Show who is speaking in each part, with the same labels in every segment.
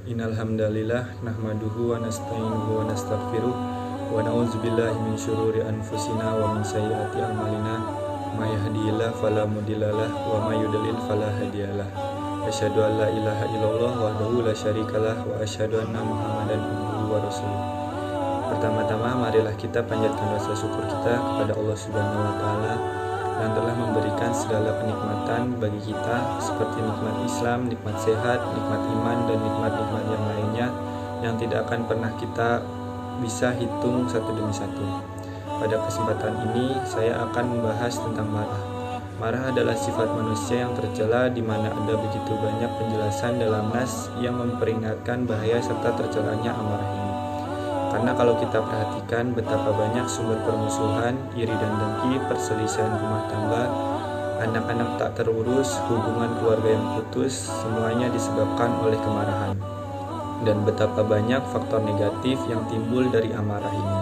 Speaker 1: Innal hamdalillah nahmaduhu wa nasta'inuhu wa nastaghfiruh wa na'udzubillahi min syururi anfusina wa min sayyiati a'malina may yahdihillahu fala mudhillalah wa may yudlil fala hadiyalah. Asyhadu an la ilaha illallah wahdahu la syarikalah wa asyhadu anna Muhammadan abduhu wa rasuluh. Pertama-tama marilah kita panjatkan rasa syukur kita kepada Allah Subhanahu wa taala yang telah memberikan segala kenikmatan bagi kita seperti nikmat Islam, nikmat sehat, nikmat iman, dan nikmat-nikmat yang lainnya yang tidak akan pernah kita bisa hitung satu demi satu. Pada kesempatan ini saya akan membahas tentang marah. Marah adalah sifat manusia yang tercela di mana ada begitu banyak penjelasan dalam nas yang memperingatkan bahaya serta tercelanya amarah ini. Karena kalau kita perhatikan betapa banyak sumber permusuhan, iri dan dengki, perselisihan rumah tangga, anak-anak tak terurus, hubungan keluarga yang putus, semuanya disebabkan oleh kemarahan. Dan betapa banyak faktor negatif yang timbul dari amarah ini,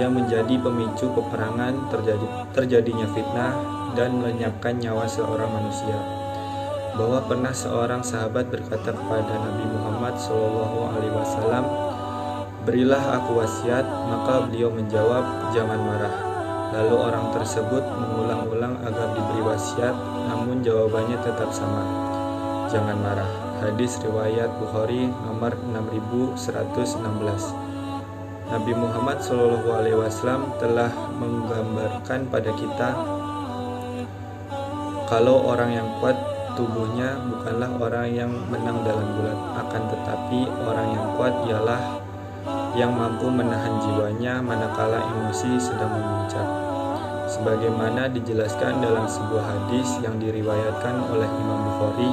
Speaker 1: yang menjadi pemicu peperangan, terjadinya fitnah, dan melenyapkan nyawa seorang manusia. Bahwa pernah seorang sahabat berkata kepada Nabi Muhammad SAW, "Berilah aku wasiat," maka beliau menjawab, "Jangan marah." Lalu orang tersebut mengulang-ulang agar diberi wasiat, namun jawabannya tetap sama, "Jangan marah." Hadis riwayat Bukhari nomor 6116. Nabi Muhammad SAW telah menggambarkan pada kita kalau orang yang kuat tubuhnya bukanlah orang yang menang dalam gulat, akan tetapi orang yang kuat ialah yang mampu menahan jiwanya manakala emosi sedang memuncak. Sebagaimana dijelaskan dalam sebuah hadis yang diriwayatkan oleh Imam Bukhari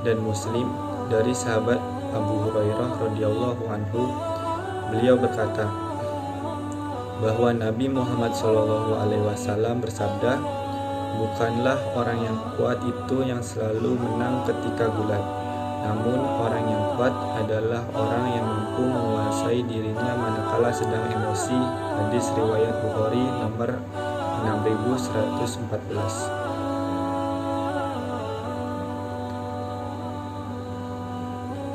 Speaker 1: dan Muslim dari sahabat Abu Hurairah radhiyallahu anhu, beliau berkata bahwa Nabi Muhammad SAW bersabda, "Bukanlah orang yang kuat itu yang selalu menang ketika gulat, namun orang yang kuat adalah orang yang mampu menguasai dirinya manakala sedang emosi." Hadis riwayat Bukhari nomor 6114.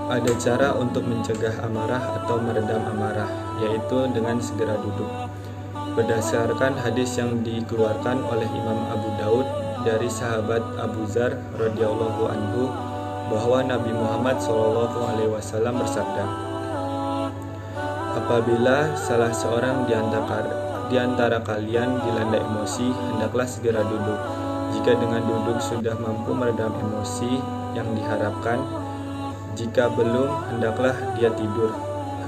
Speaker 1: Ada cara untuk mencegah amarah atau meredam amarah, yaitu dengan segera duduk. Berdasarkan hadis yang dikeluarkan oleh Imam Abu Daud dari sahabat Abu Dzar radhiyallahu anhu, bahwa Nabi Muhammad SAW bersabda, "Apabila salah seorang di antara kalian dilanda emosi, hendaklah segera duduk. Jika dengan duduk sudah mampu meredam emosi yang diharapkan, jika belum, hendaklah dia tidur."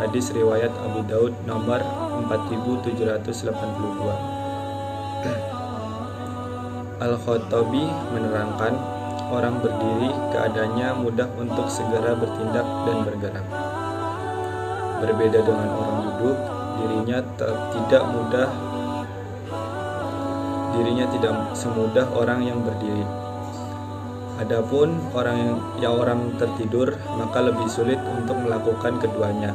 Speaker 1: Hadis riwayat Abu Daud nomor 4782. Al-Khattabi menerangkan, orang berdiri keadaannya mudah untuk segera bertindak dan bergerak. Berbeda dengan orang duduk, dirinya tidak semudah orang yang berdiri. Adapun orang tertidur, maka lebih sulit untuk melakukan keduanya.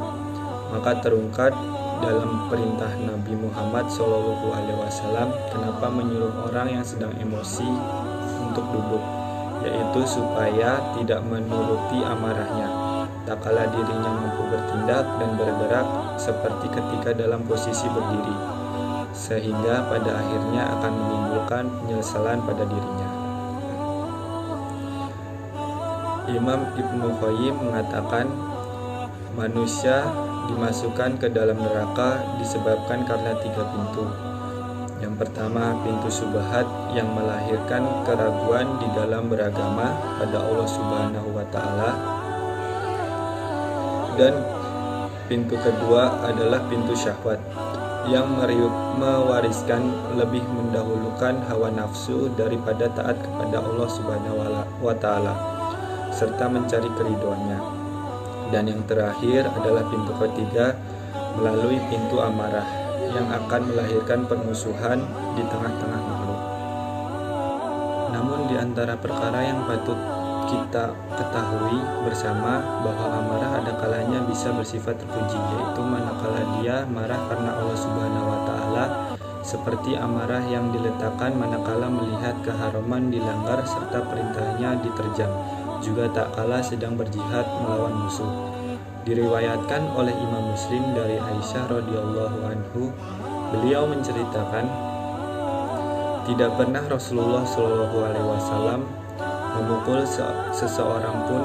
Speaker 1: Maka terungkap dalam perintah Nabi Muhammad SAW kenapa menyuruh orang yang sedang emosi untuk duduk, yaitu supaya tidak menuruti amarahnya tak kala dirinya mampu bertindak dan bergerak seperti ketika dalam posisi berdiri, sehingga pada akhirnya akan menimbulkan penyesalan pada dirinya. Imam Ibnu Qayyim mengatakan, manusia dimasukkan ke dalam neraka disebabkan karena 3 pintu. Yang pertama, pintu syubhat yang melahirkan keraguan di dalam beragama pada Allah Subhanahu wa taala. Dan pintu kedua adalah pintu syahwat yang mewariskan lebih mendahulukan hawa nafsu daripada taat kepada Allah Subhanahu wa taala serta mencari keridhoannya. Dan yang terakhir adalah pintu ketiga melalui pintu amarah yang akan melahirkan permusuhan di tengah-tengah makhluk. Namun di antara perkara yang patut kita ketahui bersama bahwa amarah ada kalanya bisa bersifat terpuji, yaitu manakala dia marah karena Allah Subhanahu wa taala, seperti amarah yang diletakkan manakala melihat keharaman dilanggar serta perintahnya diterjang, juga tak kala sedang berjihad melawan musuh. Diriwayatkan oleh Imam Muslim dari Aisyah radhiyallahu anhu, beliau menceritakan, tidak pernah Rasulullah Shallallahu Alaihi Wasallam memukul seseorang pun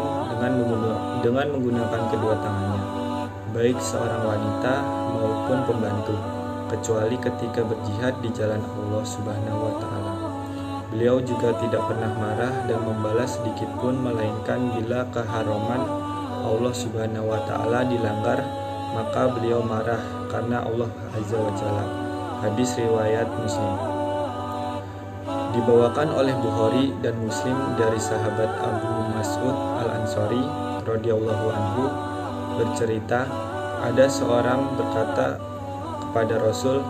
Speaker 1: dengan menggunakan kedua tangannya, baik seorang wanita maupun pembantu, kecuali ketika berjihad di jalan Allah Subhanahu wa Ta'ala. Beliau juga tidak pernah marah dan membalas sedikit pun, melainkan bila keharaman Allah Subhanahu wa Ta'ala dilanggar, maka beliau marah karena Allah Azza wa Jalla. Hadis riwayat Muslim. Dibawakan oleh Bukhari dan Muslim dari sahabat Abu Mas'ud Al-Ansari radhiyallahu anhu bercerita, ada seorang berkata kepada Rasul,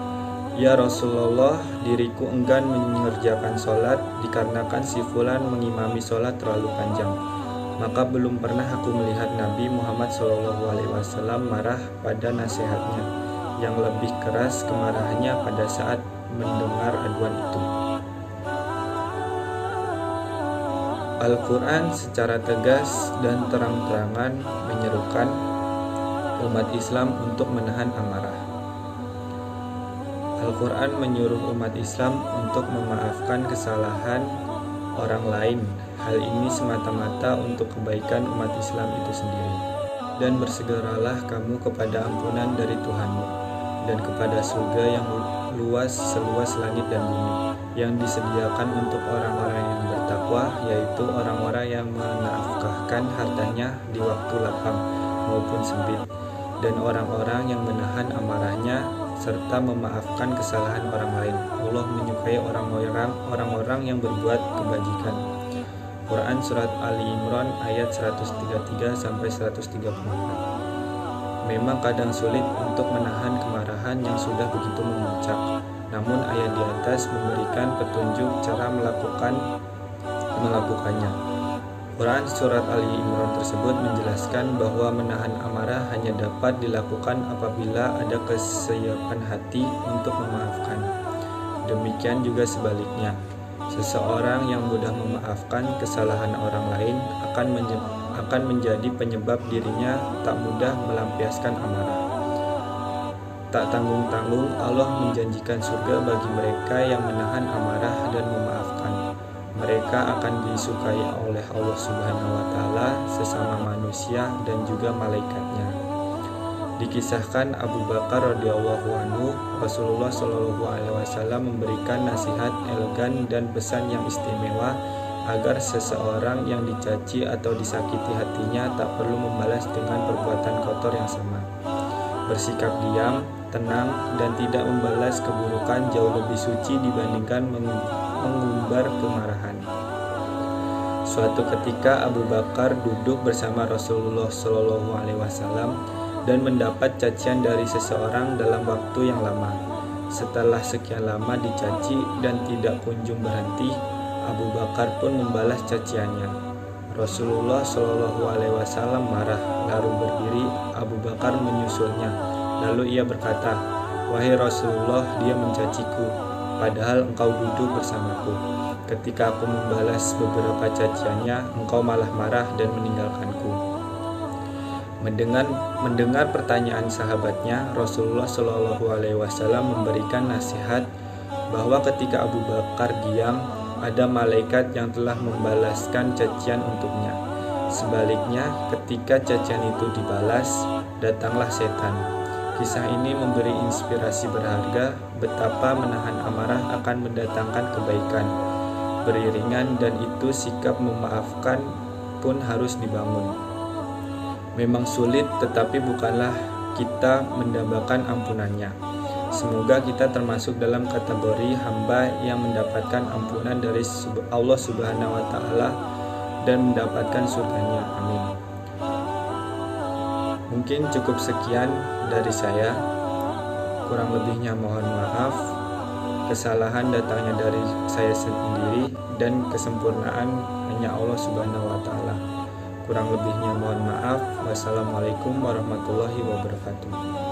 Speaker 1: "Ya Rasulullah, diriku enggan mengerjakan sholat dikarenakan si fulan mengimami sholat terlalu panjang." Maka belum pernah aku melihat Nabi Muhammad SAW marah pada nasihatnya, yang lebih keras kemarahannya pada saat mendengar aduan itu. Al-Quran secara tegas dan terang-terangan menyerukan umat Islam untuk menahan amarah. Al-Quran menyuruh umat Islam untuk memaafkan kesalahan orang lain. Hal ini semata-mata untuk kebaikan umat Islam itu sendiri. Dan bersegeralah kamu kepada ampunan dari Tuhanmu, dan kepada surga yang luas seluas langit dan bumi, yang disediakan untuk orang-orang yang bertakwa, yaitu orang-orang yang menafkahkan hartanya di waktu lapang maupun sempit, dan orang-orang yang menahan amarahnya serta memaafkan kesalahan orang lain. Allah menyukai orang-orang yang berbuat kebajikan. Quran Surat Ali Imran ayat 133-134. Memang kadang sulit untuk menahan kemarahan yang sudah begitu memuncak, namun ayat di atas memberikan petunjuk cara melakukannya. Quran Surat Ali Imran tersebut menjelaskan bahwa menahan amarah hanya dapat dilakukan apabila ada kesiapan hati untuk memaafkan. Demikian juga sebaliknya, seseorang yang mudah memaafkan kesalahan orang lain akan menjadi penyebab dirinya tak mudah melampiaskan amarah. Tak tanggung-tanggung Allah menjanjikan surga bagi mereka yang menahan amarah dan memaafkan. Mereka akan disukai oleh Allah Subhanahu wa Ta'ala, sesama manusia dan juga malaikatnya. Dikisahkan Abu Bakar radhiyallahu anhu, Rasulullah Shallallahu Alaihi Wasallam memberikan nasihat elegan dan pesan yang istimewa agar seseorang yang dicaci atau disakiti hatinya tak perlu membalas dengan perbuatan kotor yang sama. Bersikap diam, tenang, dan tidak membalas keburukan jauh lebih suci dibandingkan mengumbar kemarahan. Suatu ketika Abu Bakar duduk bersama Rasulullah Shallallahu Alaihi Wasallam dan mendapat cacian dari seseorang dalam waktu yang lama. Setelah sekian lama dicaci dan tidak kunjung berhenti, Abu Bakar pun membalas caciannya. Rasulullah Shallallahu Alaihi Wasallam marah, lalu berdiri. Abu Bakar menyusulnya. Lalu ia berkata, "Wahai Rasulullah, dia mencaciku, padahal engkau duduk bersamaku. Ketika aku membalas beberapa caciannya, engkau malah marah dan meninggalkanku." Mendengar pertanyaan sahabatnya, Rasulullah Shallallahu Alaihi Wasallam memberikan nasihat bahwa ketika Abu Bakar diam, ada malaikat yang telah membalaskan cacian untuknya. Sebaliknya, ketika cacian itu dibalas, datanglah setan. Kisah ini memberi inspirasi berharga betapa menahan amarah akan mendatangkan kebaikan. Beriringan dan itu sikap memaafkan pun harus dibangun. Memang sulit, tetapi bukanlah kita mendambakan ampunannya. Semoga kita termasuk dalam kategori hamba yang mendapatkan ampunan dari Allah Subhanahu wa Ta'ala dan mendapatkan surganya. Amin. Mungkin cukup sekian dari saya. Kurang lebihnya mohon maaf. Kesalahan datangnya dari saya sendiri dan kesempurnaan hanya Allah Subhanahu wa Ta'ala. Kurang lebihnya mohon maaf. Wassalamualaikum warahmatullahi wabarakatuh.